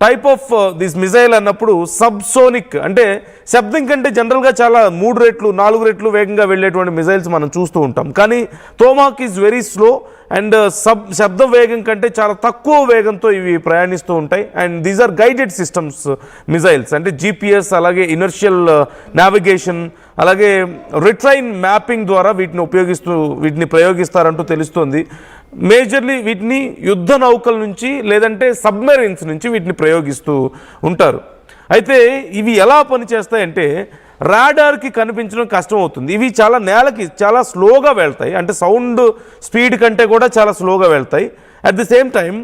Type of this missile అన్నప్పుడు subsonic, అంటే శబ్దం కంటే జనరల్గా చాలా 3 రెట్లు 4 రెట్లు వేగంగా వెళ్ళేటువంటి మిజైల్స్ మనం చూస్తూ ఉంటాం. కానీ Tomahawk is very slow and శబ్ద వేగం కంటే చాలా తక్కువ వేగంతో ఇవి ప్రయాణిస్తూ ఉంటాయి. And these are guided systems missiles, అంటే జీపీఎస్, అలాగే ఇనర్షియల్ నావిగేషన్, అలాగే రిట్రైన్ మ్యాపింగ్ ద్వారా వీటిని ప్రయోగిస్తారంటూ తెలుస్తోంది. మేజర్లీ వీటిని యుద్ధ నౌకల నుంచి లేదంటే సబ్మెరైన్స్ నుంచి వీటిని ప్రయోగిస్తూ ఉంటారు. అయితే ఇవి ఎలా పనిచేస్తాయంటే రాడార్కి కనిపించడం కష్టం అవుతుంది. ఇవి నేలకి చాలా స్లోగా వెళ్తాయి, అంటే సౌండ్ స్పీడ్ కంటే కూడా చాలా స్లోగా వెళ్తాయి. అట్ ది సేమ్ టైం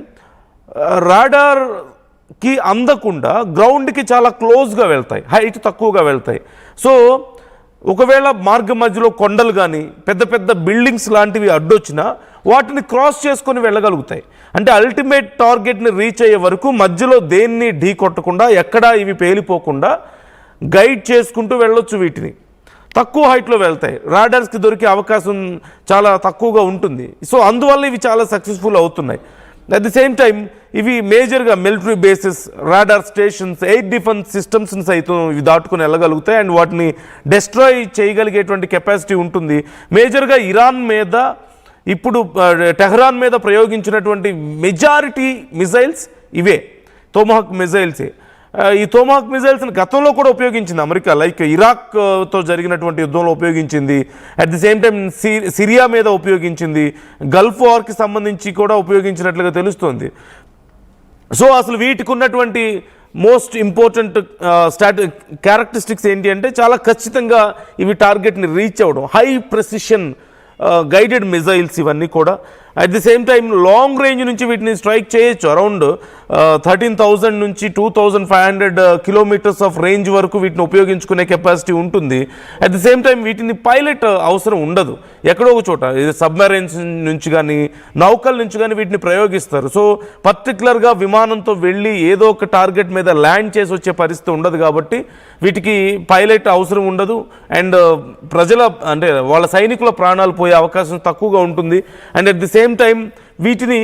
రాడార్కి అందకుండా గ్రౌండ్కి చాలా క్లోజ్గా వెళ్తాయి, హైట్ తక్కువగా వెళ్తాయి. సో ఒకవేళ మార్గం మధ్యలో కొండలు కానీ పెద్ద పెద్ద బిల్డింగ్స్ లాంటివి అడ్డొచ్చినా వాటిని క్రాస్ చేసుకొని వెళ్ళగలుగుతాయి. అంటే అల్టిమేట్ టార్గెట్ని రీచ్ అయ్యే వరకు మధ్యలో దేన్ని ఢీ కొట్టకుండా, ఎక్కడా ఇవి పేలిపోకుండా గైడ్ చేసుకుంటూ వెళ్ళొచ్చు. వీటిని తక్కువ హైట్లో వెళ్తాయి, రాడార్స్కి దొరికే అవకాశం చాలా తక్కువగా ఉంటుంది. సో అందువల్ల ఇవి చాలా సక్సెస్ఫుల్ అవుతున్నాయి. అట్ ది సేమ్ టైం ఇవి మేజర్గా military bases, radar stations, air defence సిస్టమ్స్ని సైతం ఇవి దాటుకుని వెళ్ళగలుగుతాయి అండ్ వాటిని డెస్ట్రాయ్ చేయగలిగేటువంటి కెపాసిటీ ఉంటుంది. మేజర్గా ఇరాన్ మీద, ఇప్పుడు టెహ్రాన్ మీద ప్రయోగించినటువంటి మెజారిటీ మిజైల్స్ ఇవే తోమాహక్ మిజైల్సే. ఈ తోమాహక్ మిజైల్స్ని గతంలో కూడా ఉపయోగించింది అమెరికా, లైక్ ఇరాక్తో జరిగినటువంటి యుద్ధంలో ఉపయోగించింది. At the same time Syria మీద ఉపయోగించింది, గల్ఫ్ వార్కి సంబంధించి కూడా ఉపయోగించినట్లుగా తెలుస్తోంది. సో అసలు వీటికి ఉన్నటువంటి మోస్ట్ ఇంపార్టెంట్ క్యారెక్టరిస్టిక్స్ ఏంటి అంటే చాలా ఖచ్చితంగా ఇవి టార్గెట్ని రీచ్ అవ్వడం, హై ప్రెసిషన్ గైడెడ్ మిజైల్స్ ఇవన్నీ కూడా. At the same time long range నుంచి వీటిని స్ట్రైక్ చేయొచ్చు. అరౌండ్ 13,000 నుంచి 2,500 కిలోమీటర్స్ ఆఫ్ రేంజ్ వరకు వీటిని ఉపయోగించుకునే కెపాసిటీ ఉంటుంది. అట్ ది సేమ్ టైం వీటిని పైలట్ అవసరం ఉండదు, ఎక్కడో ఒక చోట సబ్మెరైన్స్ నుంచి కానీ నౌకల నుంచి కానీ వీటిని ప్రయోగిస్తారు. సో పర్టికులర్గా విమానంతో వెళ్ళి ఏదో ఒక టార్గెట్ మీద ల్యాండ్ చేసి వచ్చే పరిస్థితి ఉండదు కాబట్టి వీటికి పైలట్ అవసరం ఉండదు. అండ్ వాళ్ళ సైనికుల ప్రాణాలు పోయే అవకాశం తక్కువగా ఉంటుంది. And at the same time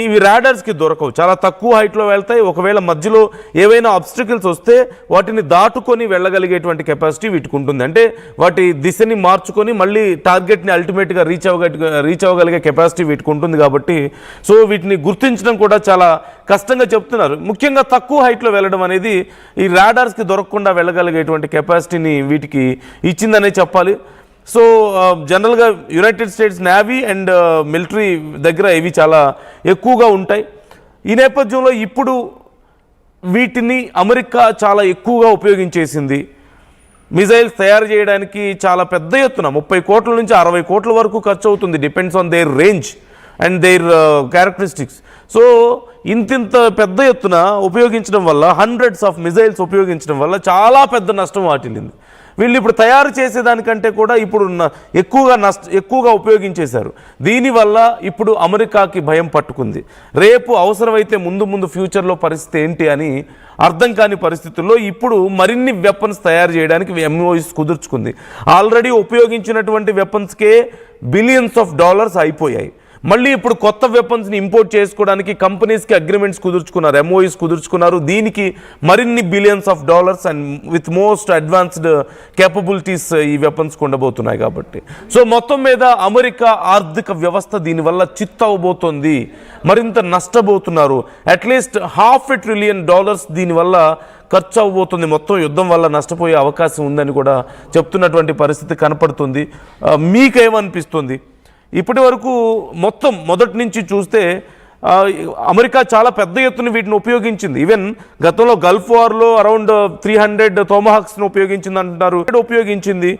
ఇవి రాడార్స్కి దొరకవు, చాలా తక్కువ హైట్లో వెళ్తాయి. ఒకవేళ మధ్యలో ఏవైనా ఆబ్స్టికల్స్ వస్తే వాటిని దాటుకొని వెళ్ళగలిగేటువంటి కెపాసిటీ వీటికి ఉంటుంది. అంటే వాటి దిశని మార్చుకొని మళ్ళీ టార్గెట్ని అల్టిమేట్గా రీచ్ అవ్వగలిగే కెపాసిటీ వీటికి ఉంటుంది కాబట్టి సో వీటిని గుర్తించడం కూడా చాలా కష్టంగా చెప్తున్నారు. ముఖ్యంగా తక్కువ హైట్లో వెళ్ళడం అనేది ఈ రాడార్స్కి దొరకకుండా వెళ్ళగలిగేటువంటి కెపాసిటీని వీటికి ఇచ్చిందనే చెప్పాలి. సో జనరల్గా United states navy and military దగ్గర ఇవి చాలా ఎక్కువగా ఉంటాయి. ఈ నేపథ్యంలో ఇప్పుడు వీటిని అమెరికా చాలా ఎక్కువగా ఉపయోగించేసింది. మిజైల్స్ తయారు చేయడానికి చాలా పెద్ద ఎత్తున 30 కోట్ల నుంచి 60 కోట్ల వరకు ఖర్చు అవుతుంది, depends on their range and their characteristics. So ఇంతింత పెద్ద ఎత్తున ఉపయోగించడం వల్ల, హండ్రెడ్స్ ఆఫ్ మిజైల్స్ ఉపయోగించడం వల్ల చాలా పెద్ద నష్టం వాటిల్లింది. వీళ్ళు ఇప్పుడు తయారు చేసేదానికంటే కూడా ఇప్పుడు ఎక్కువగా ఉపయోగించేశారు. దీనివల్ల ఇప్పుడు అమెరికాకి భయం పట్టుకుంది. రేపు అవసరమైతే ముందు ఫ్యూచర్లో పరిస్థితి ఏంటి అని అర్థం కాని పరిస్థితుల్లో ఇప్పుడు మరిన్ని వెపన్స్ తయారు చేయడానికి ఎంఓయూస్ కుదుర్చుకుంది. ఆల్రెడీ ఉపయోగించినటువంటి వెపన్స్కే బిలియన్స్ ఆఫ్ డాలర్స్ అయిపోయాయి. మళ్ళీ ఇప్పుడు కొత్త వెపన్స్ని ఇంపోర్ట్ చేసుకోవడానికి కంపెనీస్కి అగ్రిమెంట్స్ కుదుర్చుకున్నారు, ఎంఓయూస్ కుదుర్చుకున్నారు. దీనికి మరిన్ని billions of dollars and with most advanced capabilities ఈ వెపన్స్కి ఉండబోతున్నాయి కాబట్టి సో మొత్తం మీద అమెరికా ఆర్థిక వ్యవస్థ దీనివల్ల చిత్తవబోతోంది, మరింత నష్టపోతున్నారు. అట్లీస్ట్ $500 ట్రిలియన్ దీనివల్ల ఖర్చు అవ్వబోతుంది. మొత్తం యుద్ధం వల్ల నష్టపోయే అవకాశం ఉందని కూడా చెప్తున్నటువంటి పరిస్థితి కనపడుతుంది. మీకేమనిపిస్తుంది? ఇప్పటి వరకు మొదటి నుంచి చూస్తే అమెరికా చాలా పెద్ద ఎత్తున వీటిని ఉపయోగించింది. ఈవెన్ గతంలో గల్ఫ్ వార్లో అరౌండ్ 300 తోమాహక్స్ను ఉపయోగించింది అంటున్నారు, ఉపయోగించింది.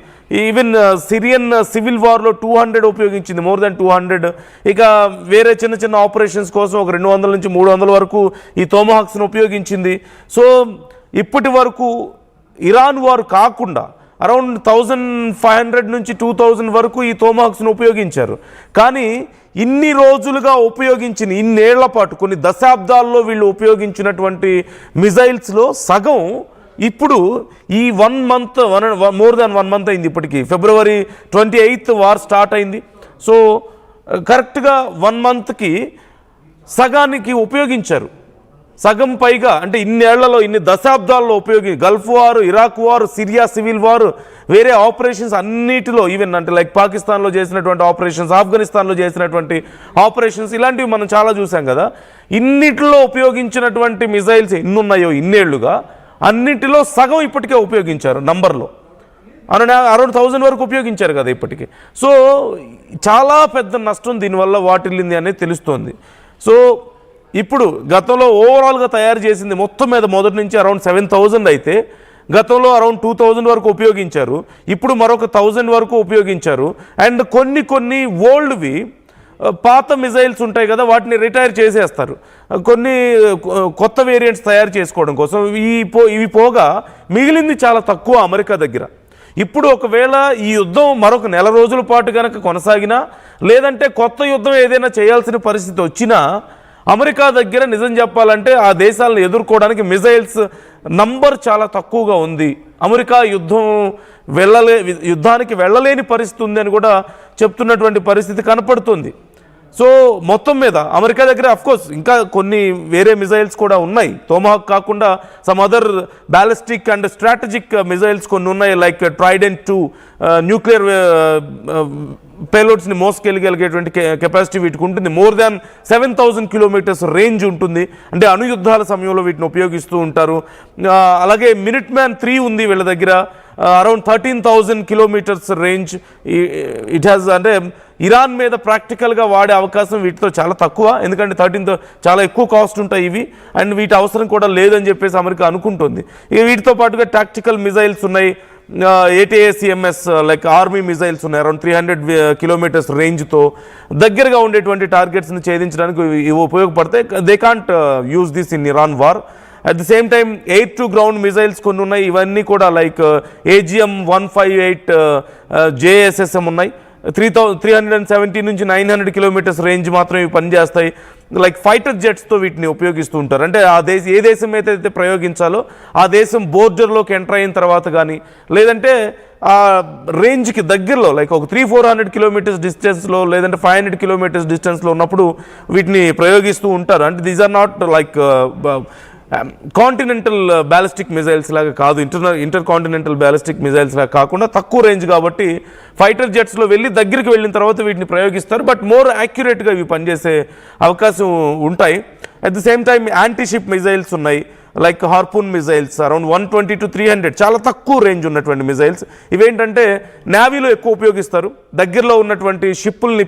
ఈవెన్ సిరియన్ సివిల్ వార్లో 200 ఉపయోగించింది, మోర్ దాన్ 200. ఇక వేరే చిన్న ఆపరేషన్స్ కోసం ఒక 200 నుంచి 300 వరకు ఈ తోమాహక్స్ను ఉపయోగించింది. సో ఇప్పటి వరకు ఇరాన్ వార్ కాకుండా అరౌండ్ 1,500 నుంచి 2,000 వరకు ఈ తోమాహక్స్ను ఉపయోగించారు. కానీ ఇన్ని రోజులుగా ఇన్నేళ్ల పాటు కొన్ని దశాబ్దాల్లో వీళ్ళు ఉపయోగించినటువంటి మిజైల్స్లో సగం ఇప్పుడు ఈ 1 మంత్ మోర్ దాన్ 1 మంత్ అయింది. ఇప్పటికీ February 28th వార్ స్టార్ట్ అయింది. సో కరెక్ట్గా 1 మంత్కి సగానికి ఉపయోగించారు. సగం పైగా అంటే ఇన్నేళ్లలో ఇన్ని దశాబ్దాల్లో గల్ఫ్ వారు, ఇరాక్ వారు, సిరియా సివిల్ వారు, వేరే ఆపరేషన్స్ అన్నిటిలో ఈవెన్ అంటే లైక్ పాకిస్తాన్లో చేసినటువంటి ఆపరేషన్స్, ఆఫ్ఘనిస్తాన్లో చేసినటువంటి ఆపరేషన్స్, ఇలాంటివి మనం చాలా చూసాం కదా. ఇన్నిటిలో ఉపయోగించినటువంటి మిజైల్స్ ఎన్ని ఉన్నాయో ఇన్నేళ్లుగా అన్నిటిలో సగం ఇప్పటికే ఉపయోగించారు నంబర్లో. అరౌండ్ 1000 వరకు ఉపయోగించారు కదా ఇప్పటికీ. సో చాలా పెద్ద నష్టం దీనివల్ల వాటిల్లింది అనేది తెలుస్తోంది. సో ఇప్పుడు గతంలో ఓవరాల్గా తయారు చేసింది మొత్తం మీద మొదటి నుంచి అరౌండ్ 7000 అయితే గతంలో అరౌండ్ 2000 వరకు ఉపయోగించారు, ఇప్పుడు మరొక 1000 వరకు ఉపయోగించారు. అండ్ కొన్ని ఓల్డ్వి పాత మిజైల్స్ ఉంటాయి కదా, వాటిని రిటైర్ చేసేస్తారు కొన్ని కొత్త వేరియంట్స్ తయారు చేసుకోవడం కోసం. ఇవి పోగా మిగిలింది చాలా తక్కువ అమెరికా దగ్గర. ఇప్పుడు ఒకవేళ ఈ యుద్ధం మరొక నెల రోజుల పాటు కనుక కొనసాగినా, లేదంటే కొత్త యుద్ధం ఏదైనా చేయాల్సిన పరిస్థితి వచ్చినా, అమెరికా దగ్గర నిజం చెప్పాలంటే ఆ దేశాలను ఎదుర్కోవడానికి మిజైల్స్ నంబర్ చాలా తక్కువగా ఉంది. అమెరికా యుద్ధానికి వెళ్ళలేని పరిస్థితి ఉంది అని కూడా చెప్తున్నటువంటి పరిస్థితి కనపడుతుంది. సో మొత్తం మీద అమెరికా దగ్గర అఫ్కోర్స్ ఇంకా కొన్ని వేరే మిజైల్స్ కూడా ఉన్నాయి. టోమాహాక్ కాకుండా some other ballistic and strategic missiles కొన్ని ఉన్నాయి, లైక్ ట్రైడెంట్ 2 న్యూక్లియర్ పేలోడ్స్ని మోసుకెళ్ళగలిగేటువంటి కెపాసిటీ వీటికి ఉంటుంది. మోర్ దాన్ 7000 కిలోమీటర్స్ రేంజ్ ఉంటుంది. అంటే అణుయుద్ధాల సమయంలో వీటిని ఉపయోగిస్తూ ఉంటారు. అలాగే మినిట్ మ్యాన్ 3 ఉంది వీళ్ళ దగ్గర, around 13,000 kilometres range it has. అంటే ఇరాన్ మీద ప్రాక్టికల్గా వాడే అవకాశం వీటితో చాలా తక్కువ, ఎందుకంటే 13 చాలా ఎక్కువ కాస్ట్ ఉంటాయి ఇవి, అండ్ వీటి అవసరం కూడా లేదని చెప్పేసి అమెరికా అనుకుంటుంది. వీటితో పాటుగా టాక్టికల్ మిజైల్స్ ఉన్నాయి, ATACMS లైక్ ఆర్మీ మిజైల్స్ ఉన్నాయి, అరౌండ్ 300 కిలోమీటర్స్ రేంజ్తో దగ్గరగా ఉండేటువంటి టార్గెట్స్ని ఛేదించడానికి ఇవి ఉపయోగపడతాయి. They can't use this in Iran war. At the same time air to ground missiles కొన్ని ఉన్నాయి, ఇవన్నీ కూడా లైక్ AGM-158 JSSM ఉన్నాయి. 370 నుంచి 900 కిలోమీటర్స్ రేంజ్ మాత్రం ఇవి పనిచేస్తాయి. లైక్ ఫైటర్ జెట్స్తో వీటిని ఉపయోగిస్తూ ఉంటారు. అంటే ఏ దేశం అయితే ప్రయోగించాలో ఆ దేశం బోర్డర్లోకి ఎంటర్ అయిన తర్వాత కానీ, లేదంటే ఆ రేంజ్కి దగ్గరలో లైక్ ఒక 300-400 కిలోమీటర్స్ డిస్టెన్స్లో, లేదంటే 500 కిలోమీటర్స్ డిస్టెన్స్లో ఉన్నప్పుడు వీటిని ప్రయోగిస్తూ ఉంటారు. అంటే these are not like continental ballistic missiles లాగా కాదు, ఇంటర్ కాంటినెంటల్ బ్యాలిస్టిక్ మిజైల్స్ లాగా కాకుండా తక్కువ రేంజ్ కాబట్టి ఫైటర్ జెట్స్లో వెళ్ళి దగ్గరికి వెళ్ళిన తర్వాత వీటిని ప్రయోగిస్తారు. బట్ మోర్ యాక్యురేట్గా ఇవి పనిచేసే అవకాశం ఉంటాయి. At the same time anti ship missiles ఉన్నాయి, like harpoon missiles around 120 to 300, చాలా తక్కువ రేంజ్ ఉన్నటువంటి మిజైల్స్. ఇవేంటంటే నేవీలో ఎక్కువ ఉపయోగిస్తారు, దగ్గరలో ఉన్నటువంటి షిప్పుల్ని